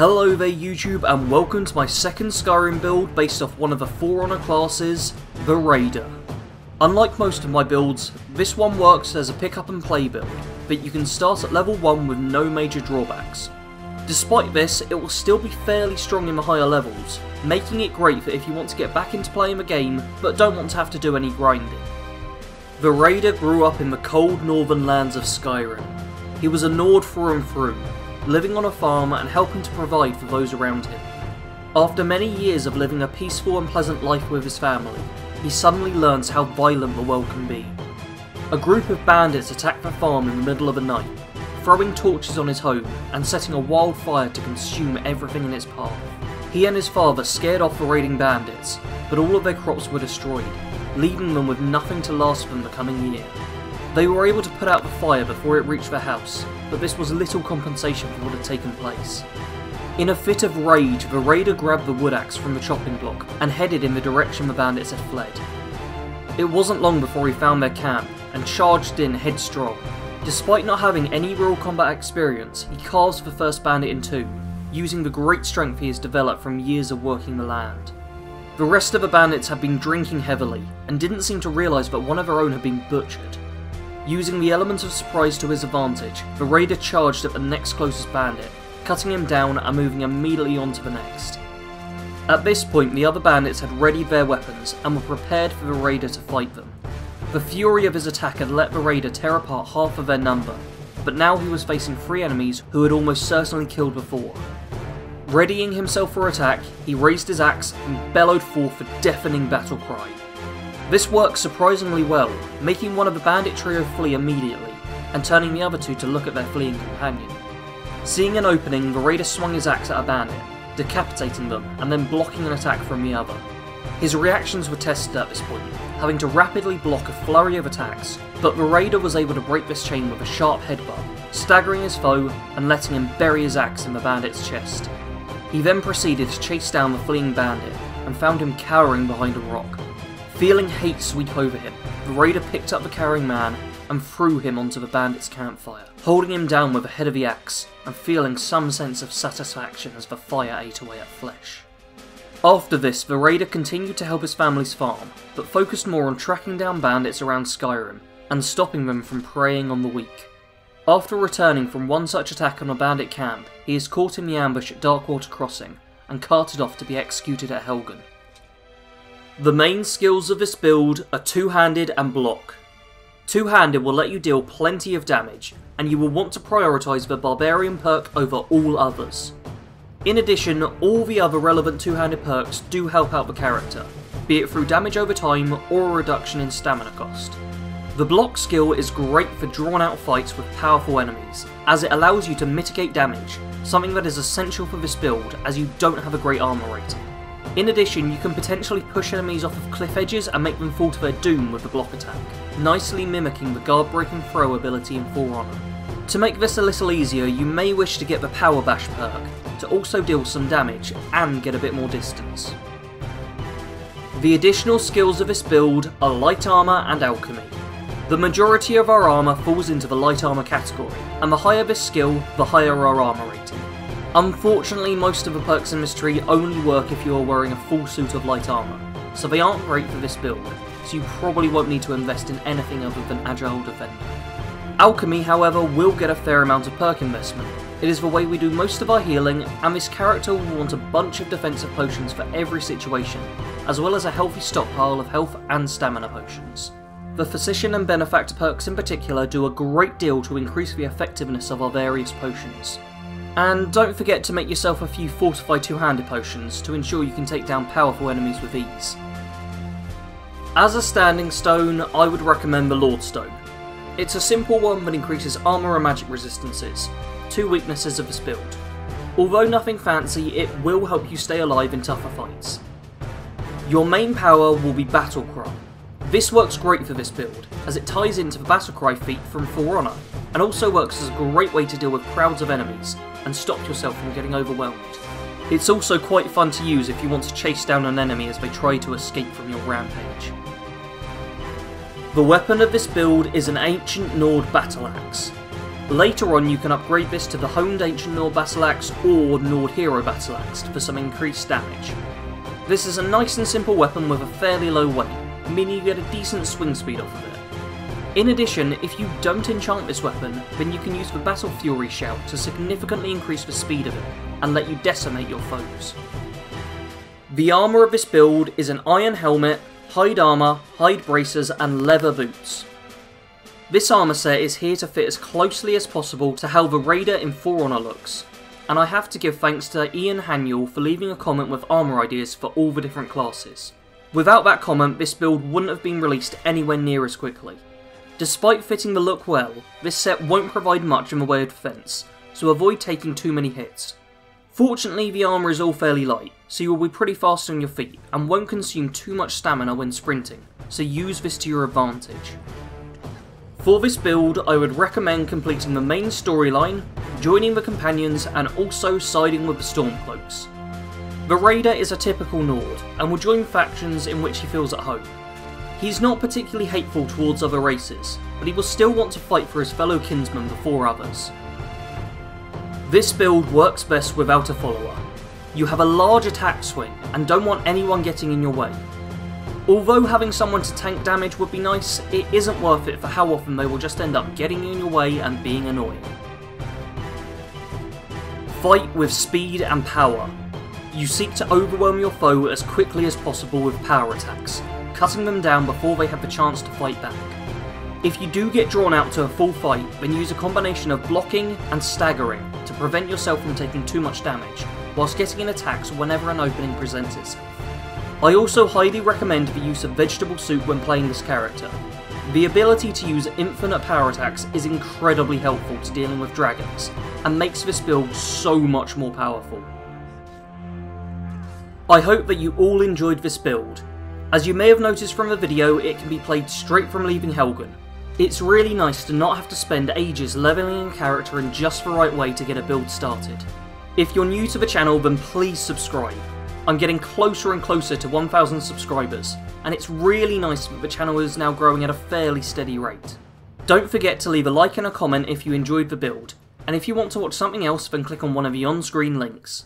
Hello there YouTube, and welcome to my second Skyrim build based off one of the For Honor classes, the Raider. Unlike most of my builds, this one works as a pick up and play build, but you can start at level 1 with no major drawbacks. Despite this, it will still be fairly strong in the higher levels, making it great for if you want to get back into playing the game but don't want to have to do any grinding. The Raider grew up in the cold northern lands of Skyrim. He was a Nord through and through, living on a farm and helping to provide for those around him. After many years of living a peaceful and pleasant life with his family, he suddenly learns how violent the world can be. A group of bandits attack the farm in the middle of the night, throwing torches on his home and setting a wildfire to consume everything in its path. He and his father scared off the raiding bandits, but all of their crops were destroyed, leaving them with nothing to last them the coming year. They were able to put out the fire before it reached their house, but this was little compensation for what had taken place. In a fit of rage, the Raider grabbed the wood axe from the chopping block and headed in the direction the bandits had fled. It wasn't long before he found their camp and charged in headstrong. Despite not having any real combat experience, he carves the first bandit in two, using the great strength he has developed from years of working the land. The rest of the bandits had been drinking heavily and didn't seem to realise that one of their own had been butchered. Using the element of surprise to his advantage, the Raider charged at the next closest bandit, cutting him down and moving immediately on to the next. At this point, the other bandits had readied their weapons and were prepared for the Raider to fight them. The fury of his attack had let the Raider tear apart half of their number, but now he was facing 3 enemies who had almost certainly killed before. Readying himself for attack, he raised his axe and bellowed forth a deafening battle cry. This worked surprisingly well, making one of the bandit trio flee immediately, and turning the other two to look at their fleeing companion. Seeing an opening, the Raider swung his axe at a bandit, decapitating them and then blocking an attack from the other. His reactions were tested at this point, having to rapidly block a flurry of attacks, but the Raider was able to break this chain with a sharp headbutt, staggering his foe and letting him bury his axe in the bandit's chest. He then proceeded to chase down the fleeing bandit and found him cowering behind a rock. Feeling hate sweep over him, the Raider picked up the cowering man and threw him onto the bandit's campfire, holding him down with the head of the axe and feeling some sense of satisfaction as the fire ate away at flesh. After this, the Raider continued to help his family's farm, but focused more on tracking down bandits around Skyrim and stopping them from preying on the weak. After returning from one such attack on a bandit camp, he is caught in the ambush at Darkwater Crossing and carted off to be executed at Helgen. The main skills of this build are two-handed and block. Two-handed will let you deal plenty of damage, and you will want to prioritise the Barbarian perk over all others. In addition, all the other relevant two-handed perks do help out the character, be it through damage over time or a reduction in stamina cost. The block skill is great for drawn-out fights with powerful enemies, as it allows you to mitigate damage, something that is essential for this build as you don't have a great armor rating. In addition, you can potentially push enemies off of cliff edges and make them fall to their doom with the block attack, nicely mimicking the guard break and throw ability in For Honor. To make this a little easier, you may wish to get the Power Bash perk, to also deal some damage and get a bit more distance. The additional skills of this build are light armor and alchemy. The majority of our armor falls into the light armor category, and the higher this skill, the higher our armor rating. Unfortunately, most of the perks in this tree only work if you are wearing a full suit of light armor, so they aren't great for this build, so you probably won't need to invest in anything other than Agile Defender. Alchemy, however, will get a fair amount of perk investment. It is the way we do most of our healing, and this character will want a bunch of defensive potions for every situation, as well as a healthy stockpile of health and stamina potions. The Physician and Benefactor perks in particular do a great deal to increase the effectiveness of our various potions. And don't forget to make yourself a few fortified two-handed potions to ensure you can take down powerful enemies with ease. As a standing stone, I would recommend the Lordstone. It's a simple one that increases armor and magic resistances, two weaknesses of this build. Although nothing fancy, it will help you stay alive in tougher fights. Your main power will be Battle Cry. This works great for this build, as it ties into the Battle Cry feat from For Honor, and also works as a great way to deal with crowds of enemies, and stop yourself from getting overwhelmed. It's also quite fun to use if you want to chase down an enemy as they try to escape from your rampage. The weapon of this build is an ancient Nord battle axe. Later on you can upgrade this to the Honed Ancient Nord Battle Axe or Nord Hero Battle Axe for some increased damage. This is a nice and simple weapon with a fairly low weight, meaning you get a decent swing speed off of it. In addition, if you don't enchant this weapon, then you can use the Battle Fury Shout to significantly increase the speed of it, and let you decimate your foes. The armour of this build is an iron helmet, hide armour, hide bracers and leather boots. This armour set is here to fit as closely as possible to how the Raider in For Honor looks, and I have to give thanks to Ian Haniel for leaving a comment with armour ideas for all the different classes. Without that comment, this build wouldn't have been released anywhere near as quickly. Despite fitting the look well, this set won't provide much in the way of defence, so avoid taking too many hits. Fortunately, the armour is all fairly light, so you will be pretty fast on your feet and won't consume too much stamina when sprinting, so use this to your advantage. For this build, I would recommend completing the main storyline, joining the companions and also siding with the Stormcloaks. The Raider is a typical Nord, and will join factions in which he feels at home. He's not particularly hateful towards other races, but he will still want to fight for his fellow kinsmen before others. This build works best without a follower. You have a large attack swing, and don't want anyone getting in your way. Although having someone to tank damage would be nice, it isn't worth it for how often they will just end up getting in your way and being annoying. Fight with speed and power. You seek to overwhelm your foe as quickly as possible with power attacks, cutting them down before they have the chance to fight back. If you do get drawn out to a full fight, then use a combination of blocking and staggering to prevent yourself from taking too much damage, whilst getting in attacks whenever an opening presents itself. I also highly recommend the use of Vegetable Soup when playing this character. The ability to use infinite power attacks is incredibly helpful to dealing with dragons, and makes this build so much more powerful. I hope that you all enjoyed this build. As you may have noticed from the video, it can be played straight from leaving Helgen. It's really nice to not have to spend ages leveling a character in just the right way to get a build started. If you're new to the channel, then please subscribe. I'm getting closer and closer to 1,000 subscribers, and it's really nice that the channel is now growing at a fairly steady rate. Don't forget to leave a like and a comment if you enjoyed the build, and if you want to watch something else then click on one of the on-screen links.